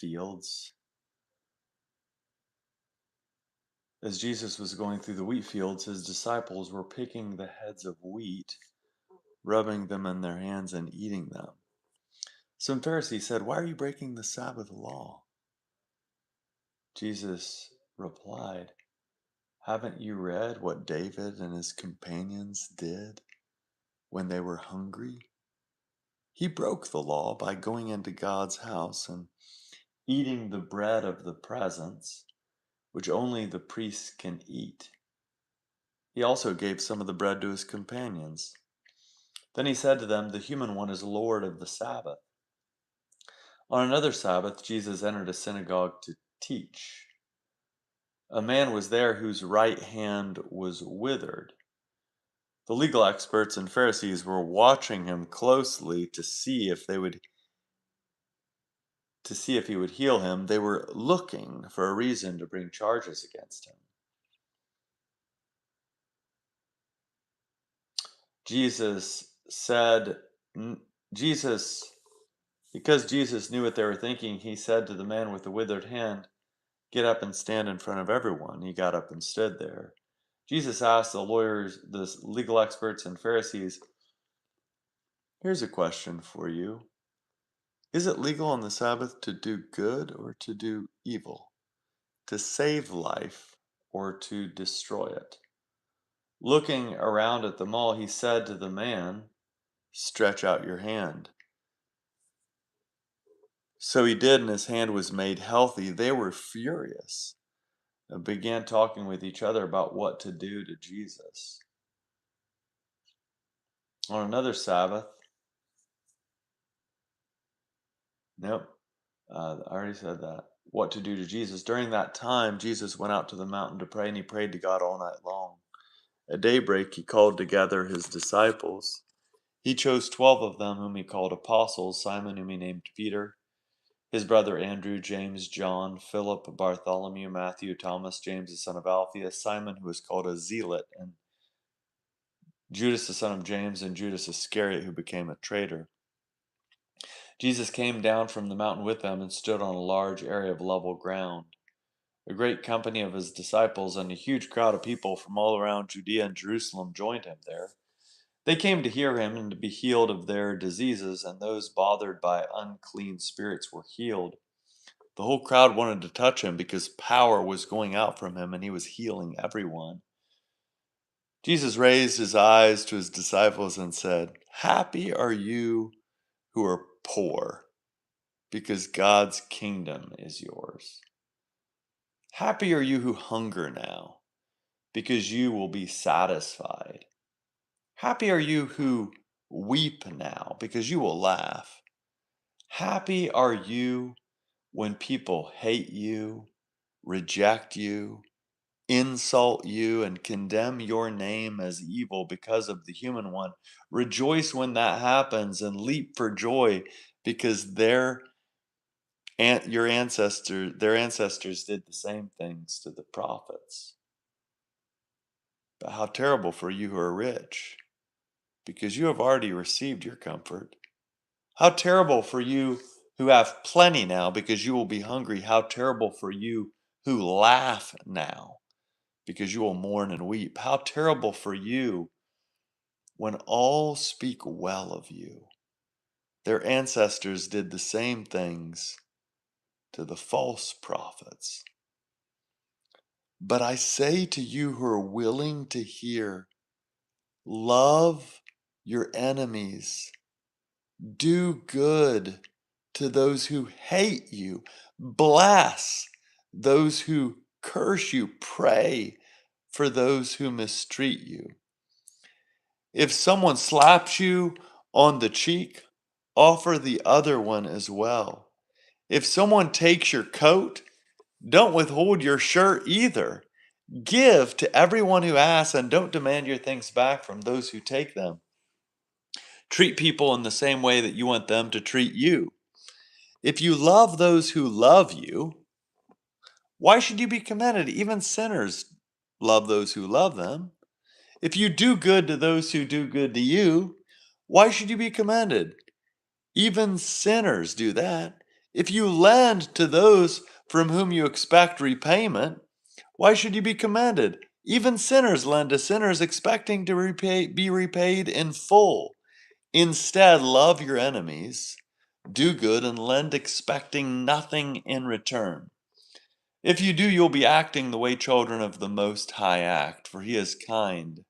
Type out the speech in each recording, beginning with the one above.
fields. As Jesus was going through the wheat fields, his disciples were picking the heads of wheat, rubbing them in their hands and eating them. Some Pharisees said, "Why are you breaking the Sabbath law?" Jesus replied, "Haven't you read what David and his companions did when they were hungry? He broke the law by going into God's house and eating the bread of the presence, which only the priests can eat. He also gave some of the bread to his companions. Then he said to them, 'The human one is Lord of the Sabbath.'" On another Sabbath, Jesus entered a synagogue to teach. A man was there whose right hand was withered. The legal experts and Pharisees were watching him closely to see if he would heal him. They were looking for a reason to bring charges against him. Jesus said, Jesus, because Jesus knew what they were thinking, he said to the man with the withered hand, "Get up and stand in front of everyone." He got up and stood there. Jesus asked the lawyers, the legal experts, and Pharisees, "Here's a question for you. Is it legal on the Sabbath to do good or to do evil? To save life or to destroy it?" Looking around at them all, he said to the man, "Stretch out your hand." So he did, and his hand was made healthy. They were furious and began talking with each other about what to do to Jesus. On another Sabbath, nope, I already said that. What to do to Jesus. During that time, Jesus went out to the mountain to pray, and he prayed to God all night long. At daybreak, he called together his disciples. He chose 12 of them, whom he called apostles: Simon, whom he named Peter, his brother Andrew, James, John, Philip, Bartholomew, Matthew, Thomas, James the son of Alphaeus, Simon, who was called a Zealot, and Judas the son of James, and Judas Iscariot, who became a traitor. Jesus came down from the mountain with them and stood on a large area of level ground. A great company of his disciples and a huge crowd of people from all around Judea and Jerusalem joined him there. They came to hear him and to be healed of their diseases, and those bothered by unclean spirits were healed. The whole crowd wanted to touch him because power was going out from him and he was healing everyone. Jesus raised his eyes to his disciples and said, "Happy are you who are poor, because God's kingdom is yours. Happy are you who hunger now, because you will be satisfied. Happy are you who weep now, because you will laugh. Happy are you when people hate you, reject you, insult you, and condemn your name as evil because of the human one. Rejoice when that happens and leap for joy, because their ancestors did the same things to the prophets. But how terrible for you who are rich, because you have already received your comfort. How terrible for you who have plenty now, because you will be hungry. How terrible for you who laugh now, because you will mourn and weep. How terrible for you when all speak well of you. Their ancestors did the same things to the false prophets. But I say to you who are willing to hear, love your enemies, do good to those who hate you, bless those who curse you, pray for those who mistreat you. If someone slaps you on the cheek, offer the other one as well. If someone takes your coat, don't withhold your shirt either. Give to everyone who asks, and don't demand your things back from those who take them. Treat people in the same way that you want them to treat you. If you love those who love you, why should you be commended? Even sinners love those who love them. If you do good to those who do good to you, why should you be commended? Even sinners do that. If you lend to those from whom you expect repayment, why should you be commended? Even sinners lend to sinners expecting to be repaid in full. Instead, love your enemies, do good, and lend expecting nothing in return. If you do, you'll be acting the way children of the Most High act, for He is kind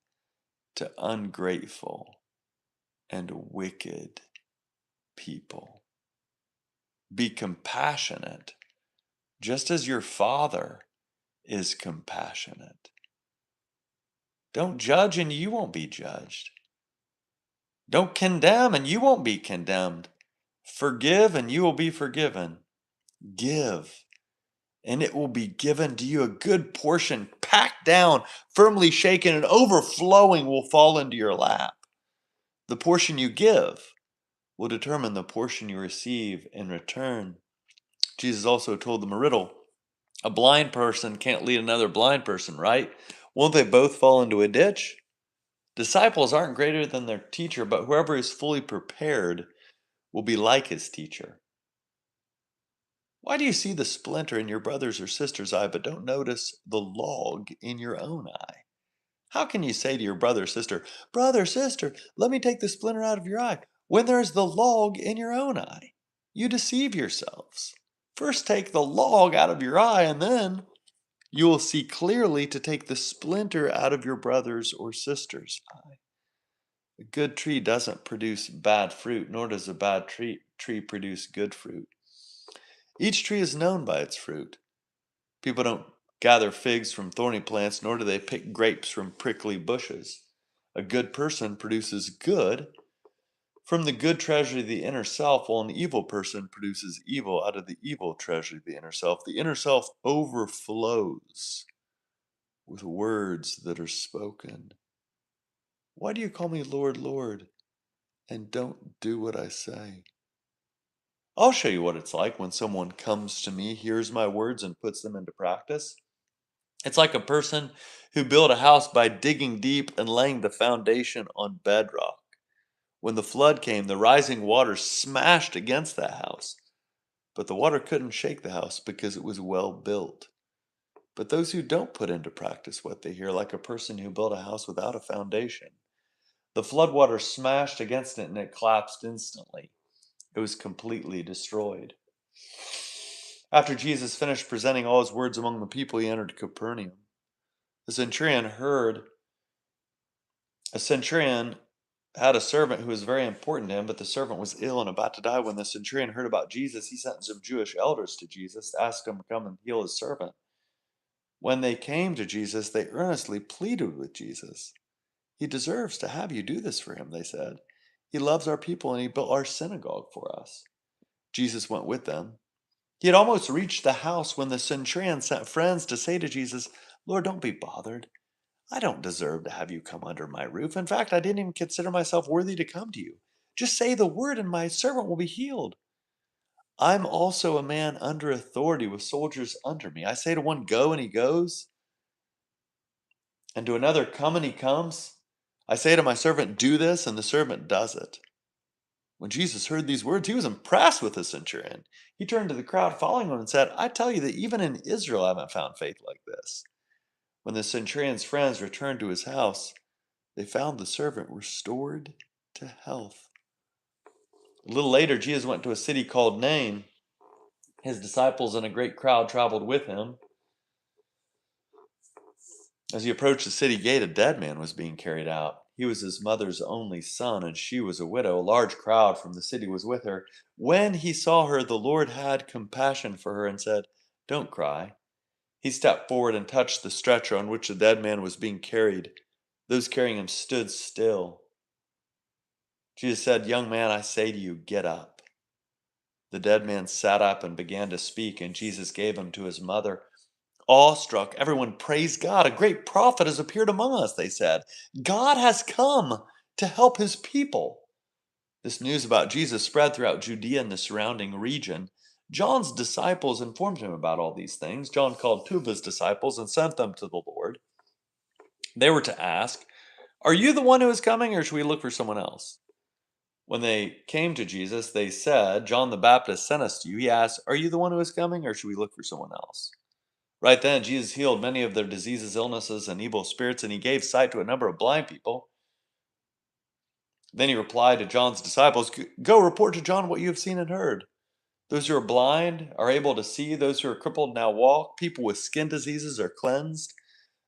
to ungrateful and wicked people. Be compassionate, just as your Father is compassionate. Don't judge, and you won't be judged. Don't condemn, and you won't be condemned. Forgive, and you will be forgiven. Give, and it will be given to you. A good portion, packed down, firmly shaken, and overflowing will fall into your lap. The portion you give will determine the portion you receive in return. Jesus also told them a riddle. A blind person can't lead another blind person, right? Won't they both fall into a ditch? Disciples aren't greater than their teacher, but whoever is fully prepared will be like his teacher. Why do you see the splinter in your brother's or sister's eye, but don't notice the log in your own eye? How can you say to your brother or sister, "Brother, sister, let me take the splinter out of your eye," when there is the log in your own eye? You deceive yourselves. First take the log out of your eye, and then you will see clearly to take the splinter out of your brother's or sister's eye. A good tree doesn't produce bad fruit, nor does a bad tree produce good fruit. Each tree is known by its fruit. People don't gather figs from thorny plants, nor do they pick grapes from prickly bushes. A good person produces good from the good treasury of the inner self, while an evil person produces evil out of the evil treasury of the inner self. The inner self overflows with words that are spoken. Why do you call me Lord, Lord, and don't do what I say? I'll show you what it's like when someone comes to me, hears my words, and puts them into practice. It's like a person who built a house by digging deep and laying the foundation on bedrock. When the flood came, the rising water smashed against that house, but the water couldn't shake the house because it was well built. But those who don't put into practice what they hear, like a person who built a house without a foundation, the floodwater smashed against it and it collapsed instantly. It was completely destroyed. After Jesus finished presenting all his words among the people, he entered Capernaum. The centurion had a servant who was very important to him, but the servant was ill and about to die. When the centurion heard about Jesus, he sent some Jewish elders to Jesus to ask him to come and heal his servant. When they came to Jesus, they earnestly pleaded with Jesus. "He deserves to have you do this for him," they said. "He loves our people and he built our synagogue for us." Jesus went with them. He had almost reached the house when the centurion sent friends to say to Jesus, "Lord, don't be bothered. I don't deserve to have you come under my roof. In fact, I didn't even consider myself worthy to come to you. Just say the word and my servant will be healed. I'm also a man under authority with soldiers under me. I say to one, 'Go,' and he goes, and to another, 'Come,' and he comes. I say to my servant, 'Do this,' and the servant does it." When Jesus heard these words, he was impressed with the centurion. He turned to the crowd following him and said, "I tell you that even in Israel I haven't found faith like this." When the centurion's friends returned to his house, they found the servant restored to health. A little later, Jesus went to a city called Nain. His disciples and a great crowd traveled with him. As he approached the city gate, a dead man was being carried out. He was his mother's only son, and she was a widow. A large crowd from the city was with her. When he saw her, the Lord had compassion for her and said, "Don't cry." He stepped forward and touched the stretcher on which the dead man was being carried. Those carrying him stood still. Jesus said, "Young man, I say to you, get up." The dead man sat up and began to speak, and Jesus gave him to his mother. Awestruck, everyone praised God. "A great prophet has appeared among us," they said. "God has come to help his people." This news about Jesus spread throughout Judea and the surrounding region. John's disciples informed him about all these things. John called two of his disciples and sent them to the Lord. They were to ask, "Are you the one who is coming, or should we look for someone else?" When they came to Jesus, they said, John the Baptist sent us to you. He asked, are you the one who is coming, or should we look for someone else? Right then, Jesus healed many of their diseases, illnesses, and evil spirits, and he gave sight to a number of blind people. Then he replied to John's disciples, go report to John what you have seen and heard. Those who are blind are able to see. Those who are crippled now walk. People with skin diseases are cleansed.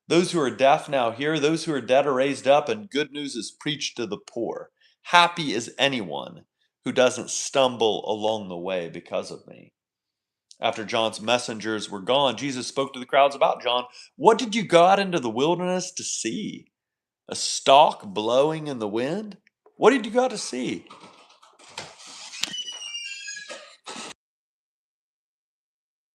Those who are deaf now hear. Those who are dead are raised up, and good news is preached to the poor. Happy is anyone who doesn't stumble along the way because of me. After John's messengers were gone, Jesus spoke to the crowds about John. What did you go out into the wilderness to see? A stalk blowing in the wind? What did you go out to see?